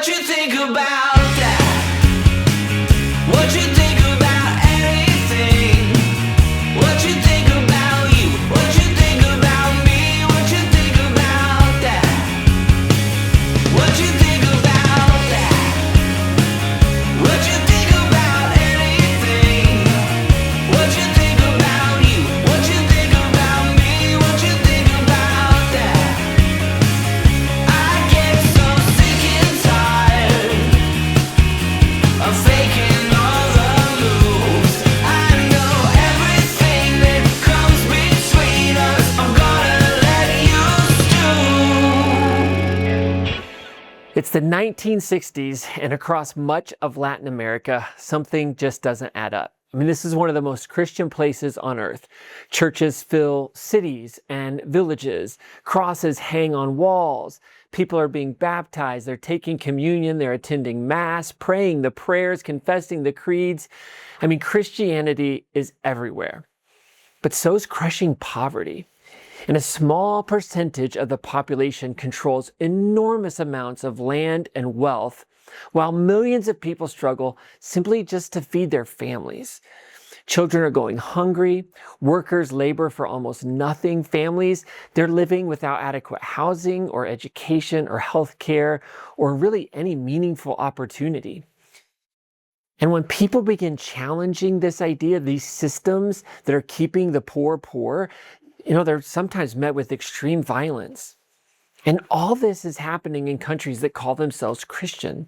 What you think about that? What you think about anything? What you think about you? What you think about me? What you think about that? What you think about that? What you think about anything? What you think about you? What you think about me? What you think about that? I get so sick and tired of faking all the moves. I know everything that comes between us. I'm gonna let you stew. It's the 1960s, and across much of Latin America, something just doesn't add up. I mean, this is one of the most Christian places on earth. Churches fill cities and villages. Crosses hang on walls. People are being baptized. They're taking communion. They're attending mass, praying the prayers, confessing the creeds. I mean, Christianity is everywhere. But so is crushing poverty. And a small percentage of the population controls enormous amounts of land and wealth, while millions of people struggle simply just to feed their families. Children are going hungry, workers labor for almost nothing, families, they're living without adequate housing or education or health care or really any meaningful opportunity. And when people begin challenging this idea, these systems that are keeping the poor, they're sometimes met with extreme violence. And all this is happening in countries that call themselves Christian.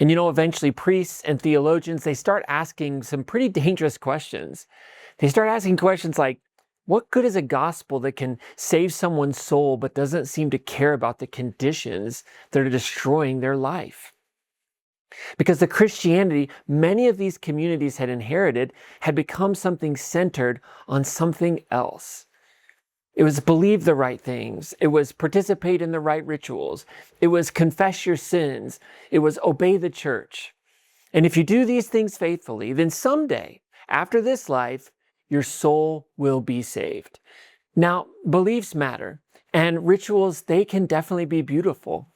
And eventually priests and theologians, they start asking some pretty dangerous questions. They start asking questions like, what good is a gospel that can save someone's soul but doesn't seem to care about the conditions that are destroying their life? Because the Christianity many of these communities had inherited had become something centered on something else. It was believe the right things. It was participate in the right rituals. It was confess your sins. It was obey the church. And if you do these things faithfully, then someday, after this life, your soul will be saved. Now, beliefs matter, and rituals, they can definitely be beautiful.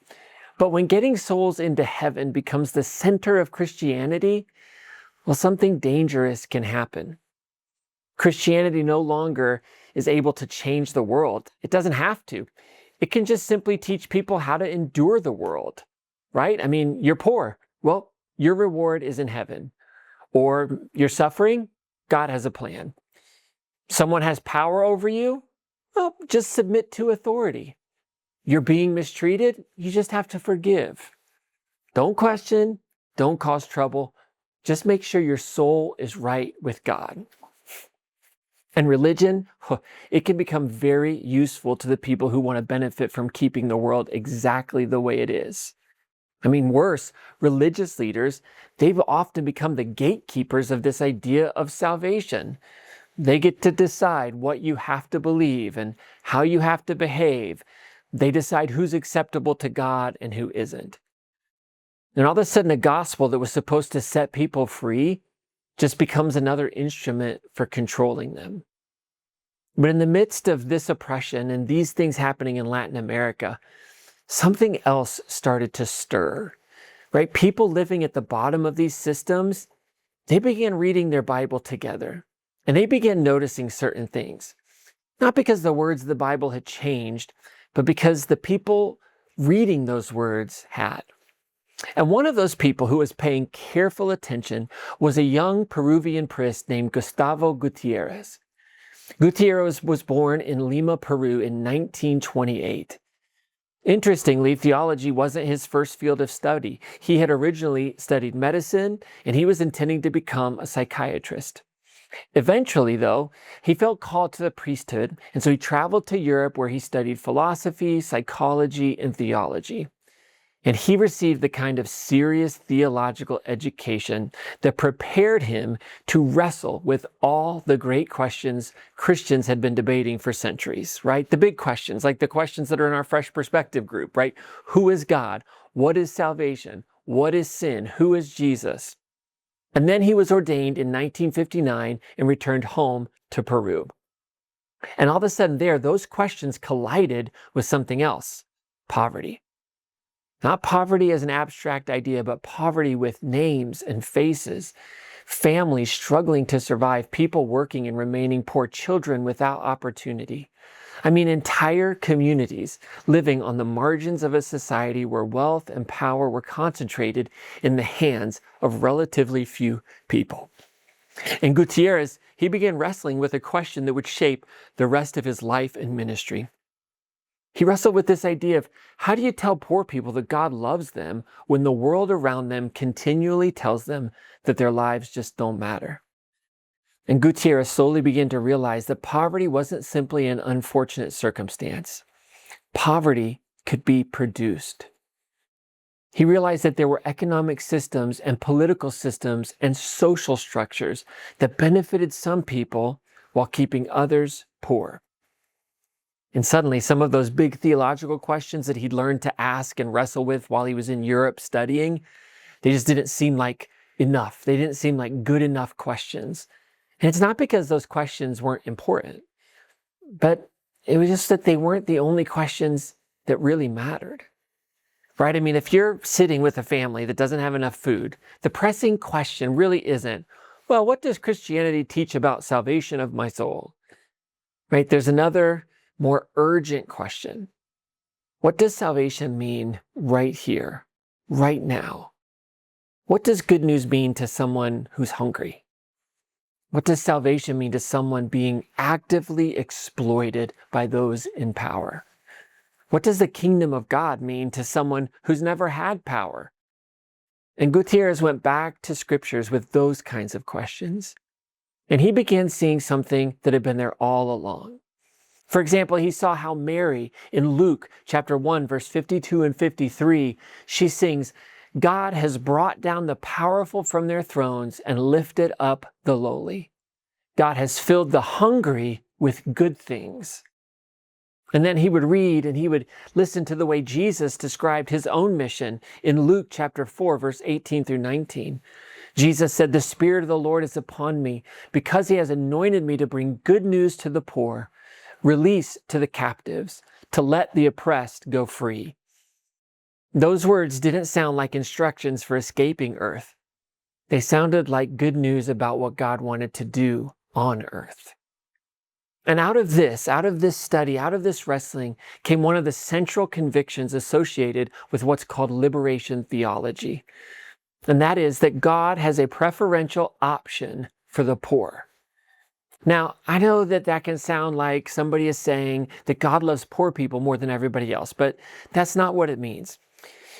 But when getting souls into heaven becomes the center of Christianity, well, something dangerous can happen. Christianity no longer is able to change the world. It doesn't have to. It can just simply teach people how to endure the world, right? I mean, you're poor. Well, your reward is in heaven. Or you're suffering, God has a plan. Someone has power over you, well, just submit to authority. You're being mistreated, you just have to forgive. Don't question, don't cause trouble. Just make sure your soul is right with God. And religion, it can become very useful to the people who want to benefit from keeping the world exactly the way it is. I mean, worse, religious leaders, they've often become the gatekeepers of this idea of salvation. They get to decide what you have to believe and how you have to behave. They decide who's acceptable to God and who isn't. And all of a sudden, a gospel that was supposed to set people free just becomes another instrument for controlling them. But in the midst of this oppression and these things happening in Latin America, something else started to stir, right? People living at the bottom of these systems, they began reading their Bible together, and they began noticing certain things. Not because the words of the Bible had changed, but because the people reading those words had. And one of those people who was paying careful attention was a young Peruvian priest named Gustavo Gutierrez. Gutierrez was born in Lima, Peru in 1928. Interestingly, theology wasn't his first field of study. He had originally studied medicine, and he was intending to become a psychiatrist. Eventually, though, he felt called to the priesthood, and so he traveled to Europe where he studied philosophy, psychology, and theology. And he received the kind of serious theological education that prepared him to wrestle with all the great questions Christians had been debating for centuries, right? The big questions, like the questions that are in our Fresh Perspective group, right? Who is God? What is salvation? What is sin? Who is Jesus? And then he was ordained in 1959 and returned home to Peru. And all of a sudden those questions collided with something else, poverty. Not poverty as an abstract idea, but poverty with names and faces. Families struggling to survive, people working and remaining poor, children without opportunity. I mean, entire communities living on the margins of a society where wealth and power were concentrated in the hands of relatively few people. And Gutierrez, he began wrestling with a question that would shape the rest of his life and ministry. He wrestled with this idea of, how do you tell poor people that God loves them when the world around them continually tells them that their lives just don't matter? And Gutierrez slowly began to realize that poverty wasn't simply an unfortunate circumstance. Poverty could be produced. He realized that there were economic systems and political systems and social structures that benefited some people while keeping others poor. And suddenly, some of those big theological questions that he'd learned to ask and wrestle with while he was in Europe studying, they just didn't seem like enough. They didn't seem like good enough questions. And it's not because those questions weren't important, but it was just that they weren't the only questions that really mattered. Right? I mean, if you're sitting with a family that doesn't have enough food, the pressing question really isn't, well, what does Christianity teach about salvation of my soul? Right? There's another more urgent question. What does salvation mean right here, right now? What does good news mean to someone who's hungry? What does salvation mean to someone being actively exploited by those in power? What does the kingdom of God mean to someone who's never had power? And Gutierrez went back to scriptures with those kinds of questions. And he began seeing something that had been there all along. For example, he saw how Mary in Luke chapter 1, verse 52 and 53, she sings, God has brought down the powerful from their thrones and lifted up the lowly. God has filled the hungry with good things. And then he would read and he would listen to the way Jesus described his own mission in Luke chapter 4, verse 18 through 19. Jesus said, the Spirit of the Lord is upon me because he has anointed me to bring good news to the poor, release to the captives, to let the oppressed go free. Those words didn't sound like instructions for escaping earth. They sounded like good news about what God wanted to do on earth. And out of this study, out of this wrestling, came one of the central convictions associated with what's called liberation theology. And that is that God has a preferential option for the poor. Now, I know that that can sound like somebody is saying that God loves poor people more than everybody else, but that's not what it means.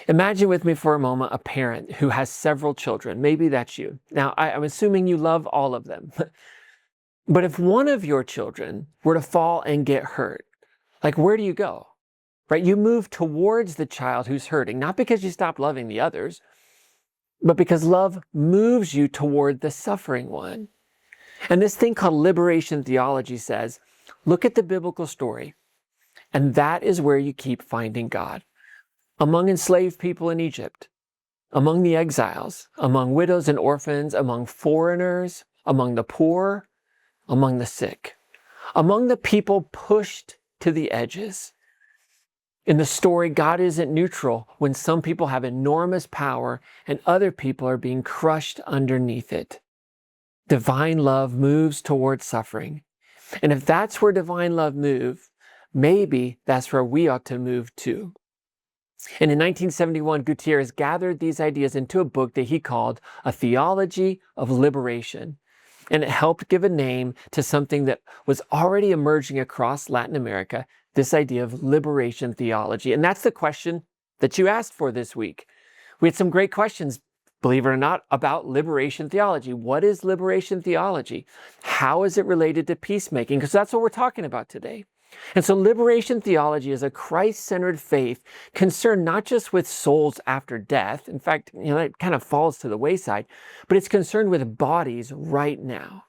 Imagine with me for a moment a parent who has several children. Maybe that's you. Now, I'm assuming you love all of them. But if one of your children were to fall and get hurt, like where do you go? Right? You move towards the child who's hurting, not because you stopped loving the others, but because love moves you toward the suffering one. And this thing called liberation theology says, look at the biblical story, and that is where you keep finding God. Among enslaved people in Egypt, among the exiles, among widows and orphans, among foreigners, among the poor, among the sick, among the people pushed to the edges. In the story, God isn't neutral when some people have enormous power and other people are being crushed underneath it. Divine love moves towards suffering. And if that's where divine love moves, maybe that's where we ought to move too. And in 1971, Gutierrez gathered these ideas into a book that he called A Theology of Liberation. And it helped give a name to something that was already emerging across Latin America, this idea of liberation theology. And that's the question that you asked for this week. We had some great questions, believe it or not, about liberation theology. What is liberation theology? How is it related to peacemaking? Because that's what we're talking about today. And so liberation theology is a Christ-centered faith concerned not just with souls after death. In fact, it kind of falls to the wayside, but it's concerned with bodies right now.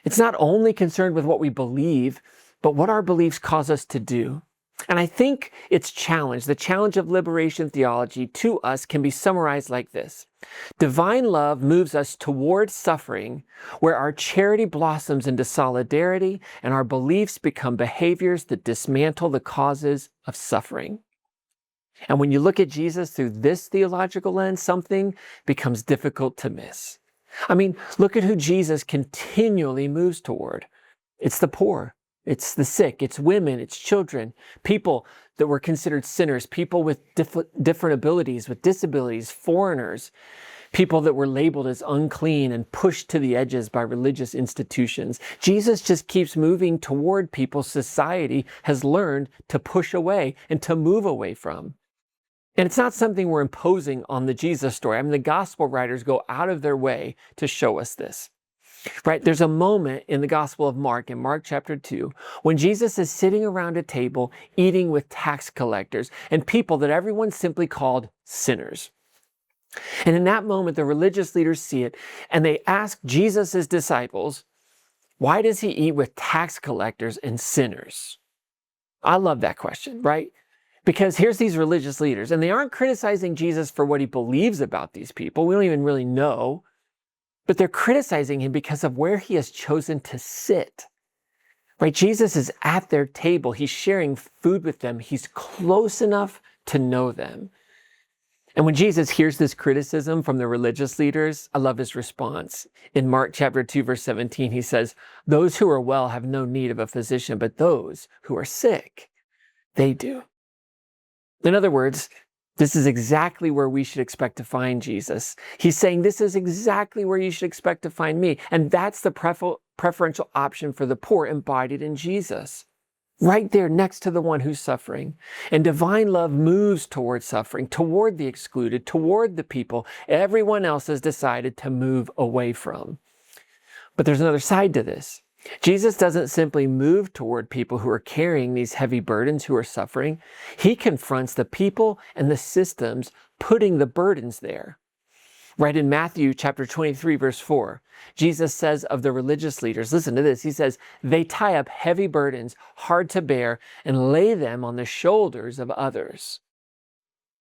It's not only concerned with what we believe, but what our beliefs cause us to do. And I think its challenge, the challenge of liberation theology to us, can be summarized like this. Divine love moves us towards suffering, where our charity blossoms into solidarity and our beliefs become behaviors that dismantle the causes of suffering. And when you look at Jesus through this theological lens, something becomes difficult to miss. I mean, look at who Jesus continually moves toward. It's the poor, it's the sick, it's women, it's children, people that were considered sinners, people with different abilities, with disabilities, foreigners, people that were labeled as unclean and pushed to the edges by religious institutions. Jesus just keeps moving toward people society has learned to push away and to move away from. And it's not something we're imposing on the Jesus story. I mean, the gospel writers go out of their way to show us this. Right? There's a moment in the Gospel of Mark, in Mark chapter 2, when Jesus is sitting around a table eating with tax collectors and people that everyone simply called sinners. And in that moment, the religious leaders see it and they ask Jesus' disciples, why does he eat with tax collectors and sinners? I love that question, right? Because here's these religious leaders and they aren't criticizing Jesus for what he believes about these people. We don't even really know. But they're criticizing him because of where he has chosen to sit. Right? Jesus is at their table. He's sharing food with them. He's close enough to know them. And when Jesus hears this criticism from the religious leaders, I love his response. In Mark chapter 2, verse 17, he says, those who are well have no need of a physician, but those who are sick, they do. In other words, this is exactly where we should expect to find Jesus. He's saying this is exactly where you should expect to find me. And that's the preferential option for the poor embodied in Jesus. Right there next to the one who's suffering. And divine love moves toward suffering, toward the excluded, toward the people everyone else has decided to move away from. But there's another side to this. Jesus doesn't simply move toward people who are carrying these heavy burdens, who are suffering. He confronts the people and the systems putting the burdens there. Right in Matthew chapter 23, verse 4, Jesus says of the religious leaders, listen to this, he says, they tie up heavy burdens, hard to bear, and lay them on the shoulders of others.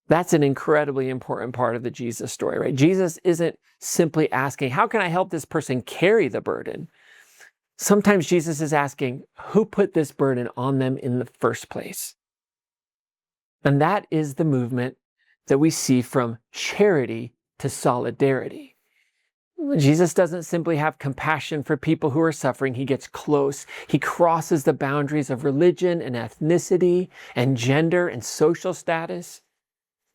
That's an incredibly important part of the Jesus story, right? Jesus isn't simply asking, how can I help this person carry the burden? Sometimes Jesus is asking, who put this burden on them in the first place? And that is the movement that we see from charity to solidarity. Jesus doesn't simply have compassion for people who are suffering. He gets close. He crosses the boundaries of religion and ethnicity and gender and social status.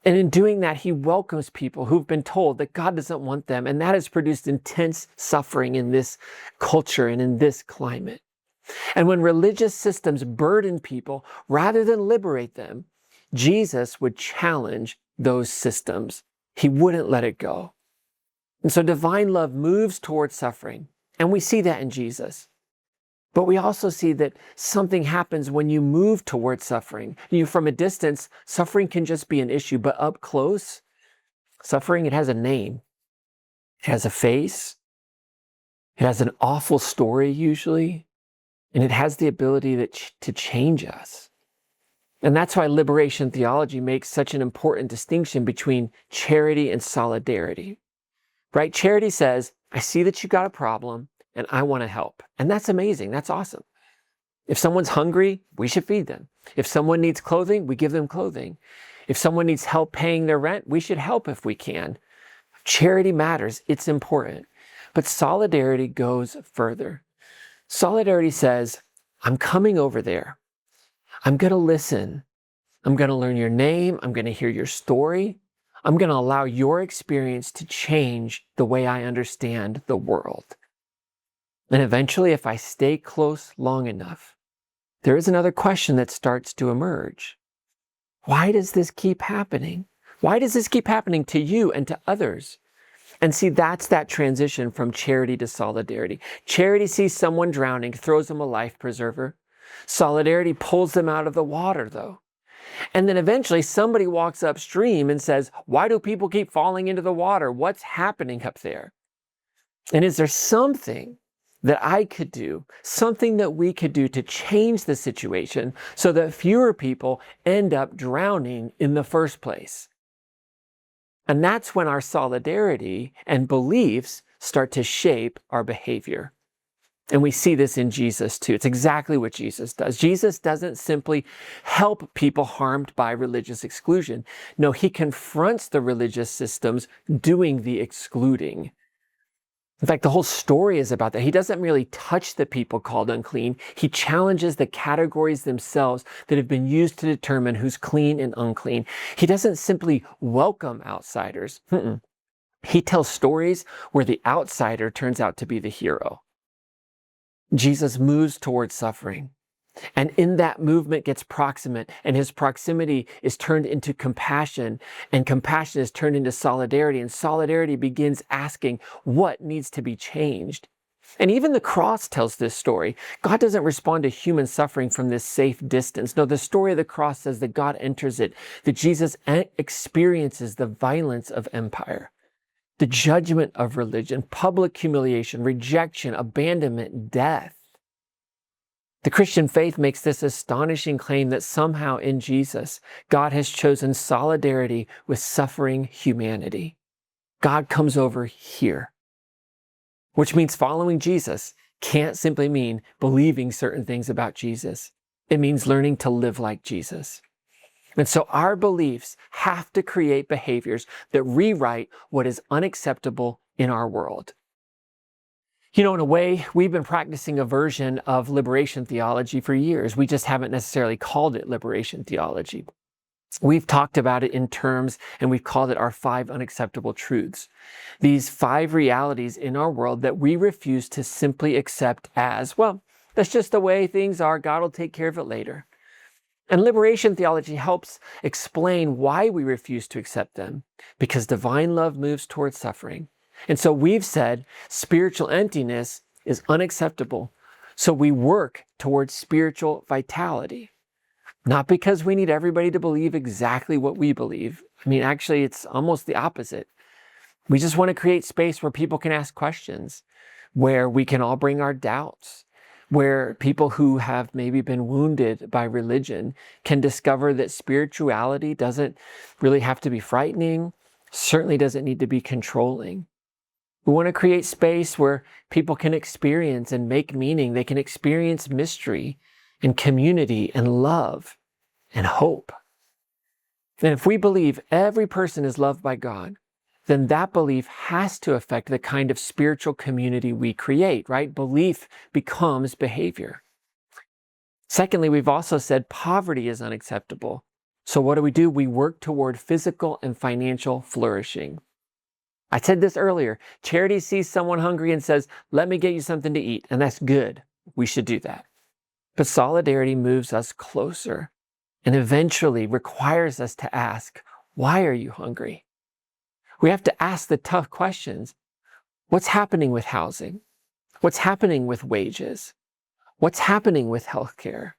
And in doing that, he welcomes people who've been told that God doesn't want them. And that has produced intense suffering in this culture and in this climate. And when religious systems burden people rather than liberate them, Jesus would challenge those systems. He wouldn't let it go. And so divine love moves towards suffering. And we see that in Jesus. But we also see that something happens when you move towards suffering. From a distance, suffering can just be an issue, but up close, suffering, it has a name. It has a face. It has an awful story usually. And it has the ability to change us. And that's why liberation theology makes such an important distinction between charity and solidarity. Right? Charity says, I see that you got a problem, and I want to help. And that's amazing. That's awesome. If someone's hungry, we should feed them. If someone needs clothing, we give them clothing. If someone needs help paying their rent, we should help if we can. Charity matters. It's important. But solidarity goes further. Solidarity says, I'm coming over there. I'm going to listen. I'm going to learn your name. I'm going to hear your story. I'm going to allow your experience to change the way I understand the world. And eventually, if I stay close long enough, there is another question that starts to emerge. Why does this keep happening? Why does this keep happening to you and to others? And see, that's that transition from charity to solidarity. Charity sees someone drowning, throws them a life preserver. Solidarity pulls them out of the water, though. And then eventually somebody walks upstream and says, why do people keep falling into the water? What's happening up there? And is there something that I could do, something that we could do to change the situation so that fewer people end up drowning in the first place? And that's when our solidarity and beliefs start to shape our behavior. And we see this in Jesus too. It's exactly what Jesus does. Jesus doesn't simply help people harmed by religious exclusion. No, he confronts the religious systems doing the excluding. In fact, the whole story is about that. He doesn't merely touch the people called unclean. He challenges the categories themselves that have been used to determine who's clean and unclean. He doesn't simply welcome outsiders. He tells stories where the outsider turns out to be the hero. Jesus moves towards suffering. And in that movement gets proximate, and his proximity is turned into compassion, and compassion is turned into solidarity, and solidarity begins asking what needs to be changed. And even the cross tells this story. God doesn't respond to human suffering from this safe distance. No, the story of the cross says that God enters it, that Jesus experiences the violence of empire, the judgment of religion, public humiliation, rejection, abandonment, death. The Christian faith makes this astonishing claim that somehow in Jesus, God has chosen solidarity with suffering humanity. God comes over here, which means following Jesus can't simply mean believing certain things about Jesus. It means learning to live like Jesus. And so our beliefs have to create behaviors that rewrite what is unacceptable in our world. You know, in a way, we've been practicing a version of liberation theology for years. We just haven't necessarily called it liberation theology. We've talked about it in terms, and we've called it our 5 unacceptable truths. These 5 realities in our world that we refuse to simply accept as, well, that's just the way things are. God will take care of it later. And liberation theology helps explain why we refuse to accept them, because divine love moves towards suffering. And so we've said spiritual emptiness is unacceptable. So we work towards spiritual vitality. Not because we need everybody to believe exactly what we believe. I mean, actually, it's almost the opposite. We just want to create space where people can ask questions, where we can all bring our doubts, where people who have maybe been wounded by religion can discover that spirituality doesn't really have to be frightening, certainly doesn't need to be controlling. We want to create space where people can experience and make meaning. They can experience mystery and community and love and hope. And if we believe every person is loved by God, then that belief has to affect the kind of spiritual community we create, right? Belief becomes behavior. Secondly, we've also said poverty is unacceptable. So what do? We work toward physical and financial flourishing. I said this earlier. Charity sees someone hungry and says, let me get you something to eat. And that's good. We should do that. But solidarity moves us closer and eventually requires us to ask, why are you hungry? We have to ask the tough questions. What's happening with housing? What's happening with wages? What's happening with healthcare?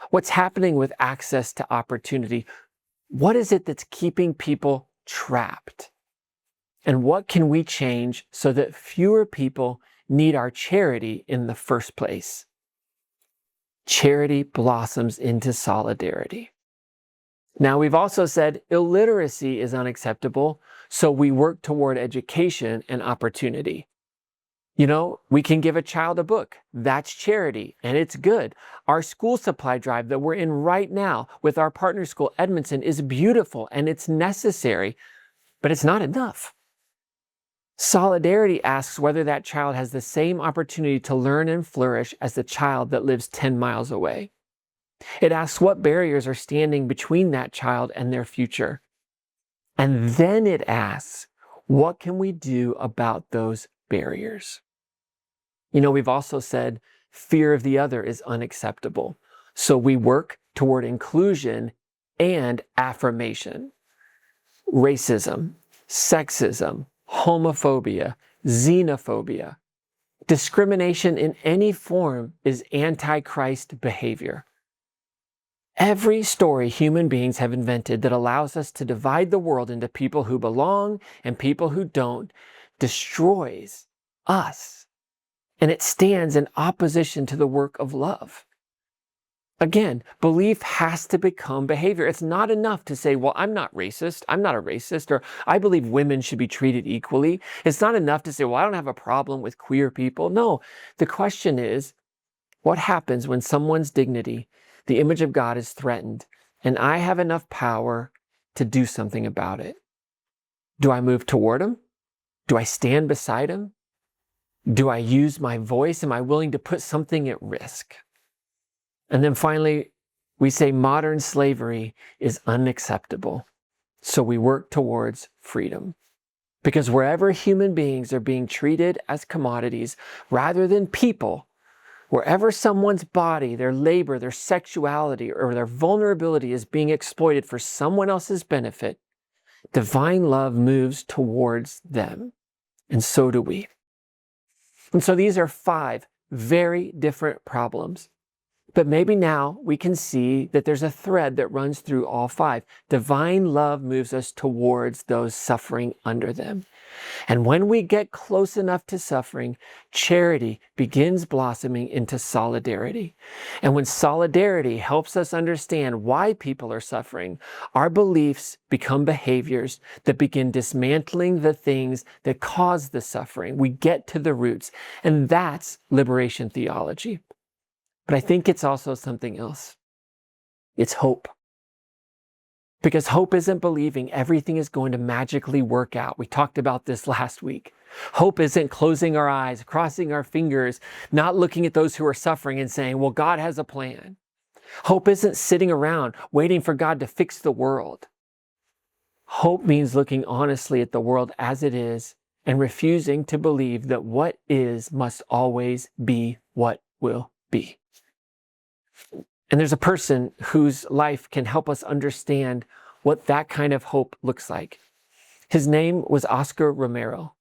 What's happening with access to opportunity? What is it that's keeping people trapped? And what can we change so that fewer people need our charity in the first place? Charity blossoms into solidarity. Now, we've also said illiteracy is unacceptable, so we work toward education and opportunity. You know, we can give a child a book. That's charity, and it's good. Our school supply drive that we're in right now with our partner school, Edmondson, is beautiful and it's necessary, but it's not enough. Solidarity asks whether that child has the same opportunity to learn and flourish as the child that lives 10 miles away. It asks what barriers are standing between that child and their future. And then it asks, what can we do about those barriers? You know, we've also said fear of the other is unacceptable. So we work toward inclusion and affirmation. Racism, sexism, homophobia, xenophobia, discrimination in any form is anti-Christ behavior. Every story human beings have invented that allows us to divide the world into people who belong and people who don't destroys us. And it stands in opposition to the work of love. Again, belief has to become behavior. It's not enough to say, well, I'm not racist. I'm not a racist. Or I believe women should be treated equally. It's not enough to say, well, I don't have a problem with queer people. No, the question is, what happens when someone's dignity, the image of God, is threatened, and I have enough power to do something about it? Do I move toward him? Do I stand beside him? Do I use my voice? Am I willing to put something at risk? And then finally, we say modern slavery is unacceptable. So we work towards freedom. Because wherever human beings are being treated as commodities rather than people, wherever someone's body, their labor, their sexuality, or their vulnerability is being exploited for someone else's benefit, divine love moves towards them. And so do we. And so these are 5 very different problems. But maybe now we can see that there's a thread that runs through all 5. Divine love moves us towards those suffering under them. And when we get close enough to suffering, charity begins blossoming into solidarity. And when solidarity helps us understand why people are suffering, our beliefs become behaviors that begin dismantling the things that cause the suffering. We get to the roots, and that's liberation theology. But I think it's also something else. It's hope. Because hope isn't believing everything is going to magically work out. We talked about this last week. Hope isn't closing our eyes, crossing our fingers, not looking at those who are suffering and saying, well, God has a plan. Hope isn't sitting around waiting for God to fix the world. Hope means looking honestly at the world as it is and refusing to believe that what is must always be what will be. And there's a person whose life can help us understand what that kind of hope looks like. His name was Oscar Romero.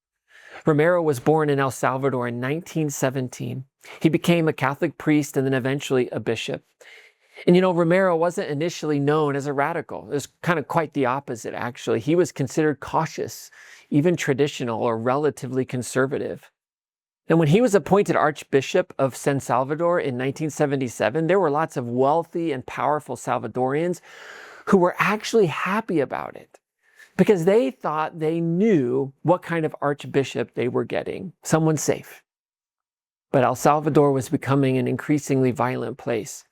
Romero was born in El Salvador in 1917. He became a Catholic priest and then eventually a bishop. And you know, Romero wasn't initially known as a radical. It was kind of quite the opposite, actually. He was considered cautious, even traditional or relatively conservative. And when he was appointed Archbishop of San Salvador in 1977, there were lots of wealthy and powerful Salvadorians who were actually happy about it because they thought they knew what kind of archbishop they were getting, someone safe. But El Salvador was becoming an increasingly violent place.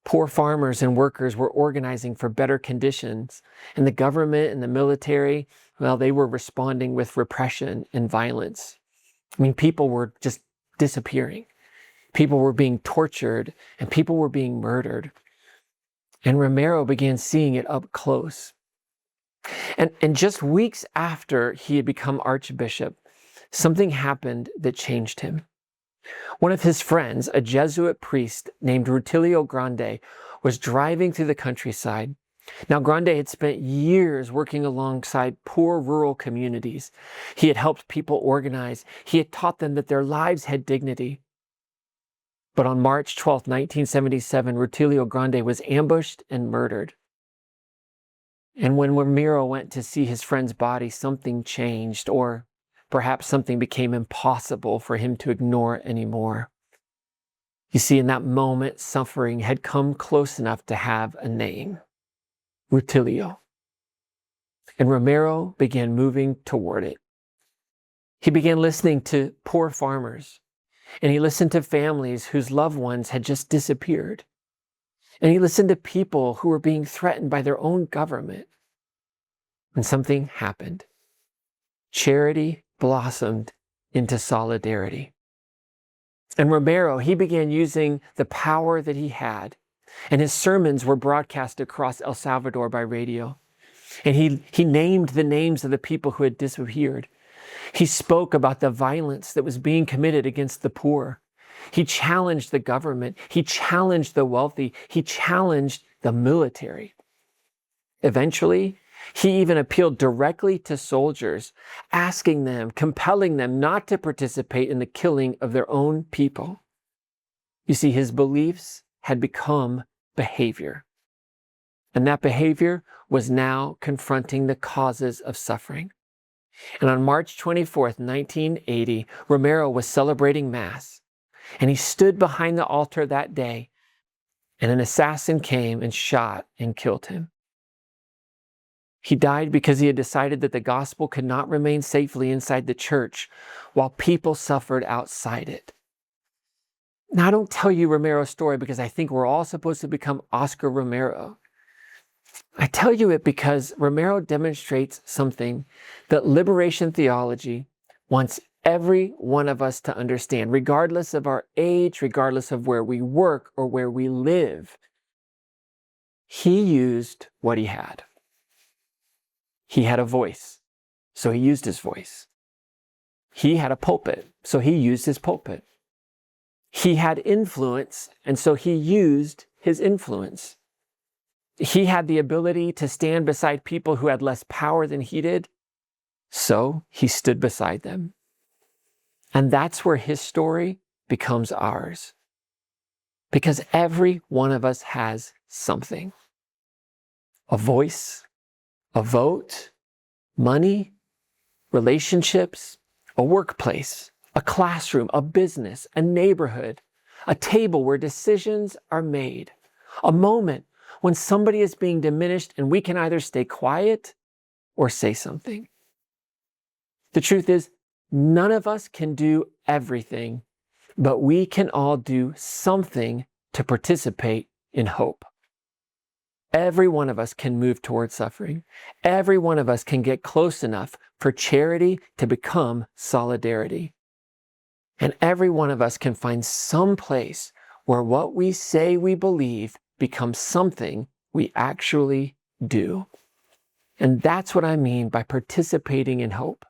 Poor farmers and workers were organizing for better conditions, and the government and the military, well, they were responding with repression and violence. I mean, people were just disappearing. People were being tortured and people were being murdered. And Romero began seeing it up close. And just weeks after he had become archbishop, something happened that changed him. One of his friends, a Jesuit priest named Rutilio Grande, was driving through the countryside. Now, Grande had spent years working alongside poor rural communities. He had helped people organize. He had taught them that their lives had dignity. But on March 12, 1977, Rutilio Grande was ambushed and murdered. And when Ramiro went to see his friend's body, something changed, or perhaps something became impossible for him to ignore anymore. You see, in that moment, suffering had come close enough to have a name. Rutilio. And Romero began moving toward it. He began listening to poor farmers, and he listened to families whose loved ones had just disappeared. And he listened to people who were being threatened by their own government. And something happened. Charity blossomed into solidarity. And Romero, he began using the power that he had. And his sermons were broadcast across El Salvador by radio. And he named the names of the people who had disappeared. He spoke about the violence that was being committed against the poor. He challenged the government. He challenged the wealthy. He challenged the military. Eventually, he even appealed directly to soldiers, asking them, compelling them not to participate in the killing of their own people. You see, his beliefs had become behavior. And that behavior was now confronting the causes of suffering. And on March 24th, 1980, Romero was celebrating Mass. And he stood behind the altar that day. and an assassin came and shot and killed him. He died because he had decided that the gospel could not remain safely inside the church while people suffered outside it. Now, I don't tell you Romero's story because I think we're all supposed to become Oscar Romero. I tell you it because Romero demonstrates something that liberation theology wants every one of us to understand, regardless of our age, regardless of where we work or where we live. He used what he had. He had a voice, so he used his voice. He had a pulpit, so he used his pulpit. He had influence, and so he used his influence. He had the ability to stand beside people who had less power than he did, so he stood beside them. And that's where his story becomes ours. Because every one of us has something. A voice, a vote, money, relationships, a workplace, a classroom, a business, a neighborhood, a table where decisions are made, a moment when somebody is being diminished and we can either stay quiet or say something. The truth is, none of us can do everything, but we can all do something to participate in hope. Every one of us can move towards suffering. Every one of us can get close enough for charity to become solidarity. And every one of us can find some place where what we say we believe becomes something we actually do. And that's what I mean by participating in hope.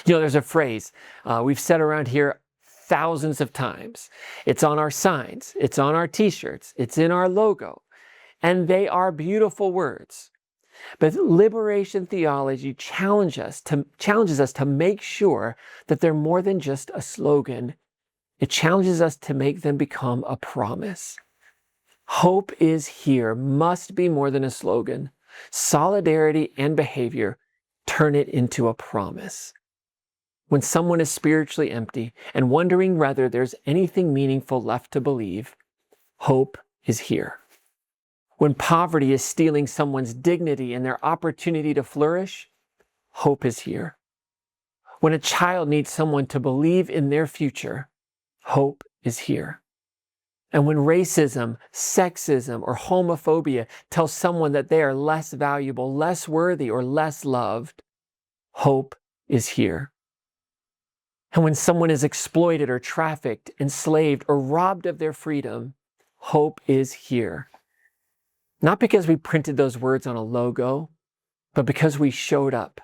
You know, there's a phrase we've said around here thousands of times. It's on our signs, it's on our t-shirts, it's in our logo. And they are beautiful words. But liberation theology challenges us to make sure that they're more than just a slogan. It challenges us to make them become a promise. Hope is here must be more than a slogan. Solidarity and behavior turn it into a promise. When someone is spiritually empty and wondering whether there's anything meaningful left to believe, hope is here. When poverty is stealing someone's dignity and their opportunity to flourish, hope is here. When a child needs someone to believe in their future, hope is here. And when racism, sexism, or homophobia tells someone that they are less valuable, less worthy, or less loved, hope is here. And when someone is exploited or trafficked, enslaved, or robbed of their freedom, hope is here. Not because we printed those words on a logo, but because we showed up.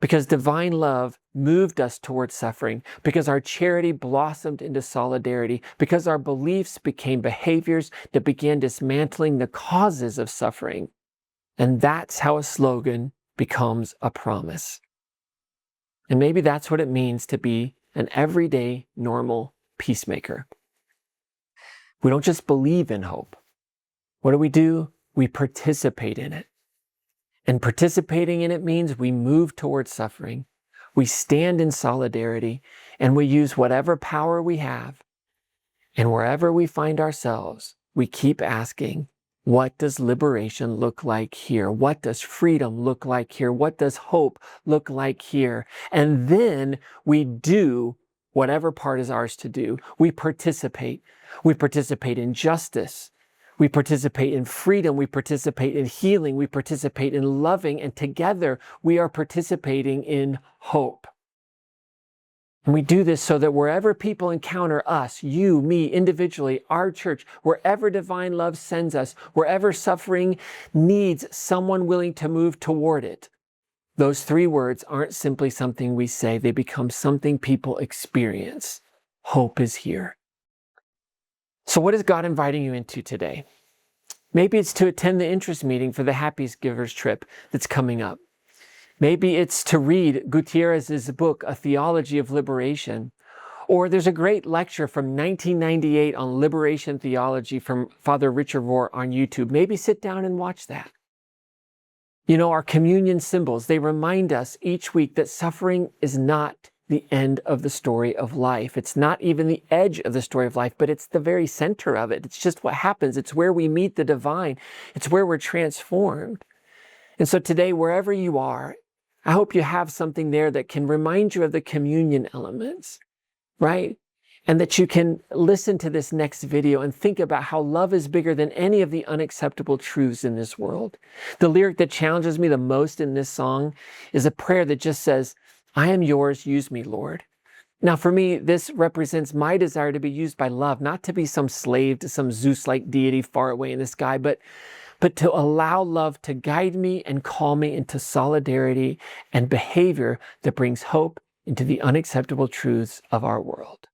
Because divine love moved us towards suffering. Because our charity blossomed into solidarity. Because our beliefs became behaviors that began dismantling the causes of suffering. And that's how a slogan becomes a promise. And maybe that's what it means to be an everyday, normal peacemaker. We don't just believe in hope. What do? We participate in it. And participating in it means we move towards suffering. We stand in solidarity and we use whatever power we have. And wherever we find ourselves, we keep asking, what does liberation look like here? What does freedom look like here? What does hope look like here? And then we do whatever part is ours to do. We participate. We participate in justice. We participate in freedom. We participate in healing. We participate in loving. And together we are participating in hope. And we do this so that wherever people encounter us, you, me, individually, our church, wherever divine love sends us, wherever suffering needs someone willing to move toward it, those three words aren't simply something we say. They become something people experience. Hope is here. So what is God inviting you into today? Maybe it's to attend the interest meeting for the Happy Givers trip that's coming up. Maybe it's to read Gutierrez's book, A Theology of Liberation. Or there's a great lecture from 1998 on liberation theology from Father Richard Rohr on YouTube. Maybe sit down and watch that. You know, our communion symbols, they remind us each week that suffering is not the end of the story of life. It's not even the edge of the story of life, but it's the very center of it. It's just what happens. It's where we meet the divine. It's where we're transformed. And so today, wherever you are, I hope you have something there that can remind you of the communion elements, right? And that you can listen to this next video and think about how love is bigger than any of the unacceptable truths in this world. The lyric that challenges me the most in this song is a prayer that just says, I am yours, use me, Lord. Now, for me, this represents my desire to be used by love, not to be some slave to some Zeus-like deity far away in the sky, but to allow love to guide me and call me into solidarity and behavior that brings hope into the unacceptable truths of our world.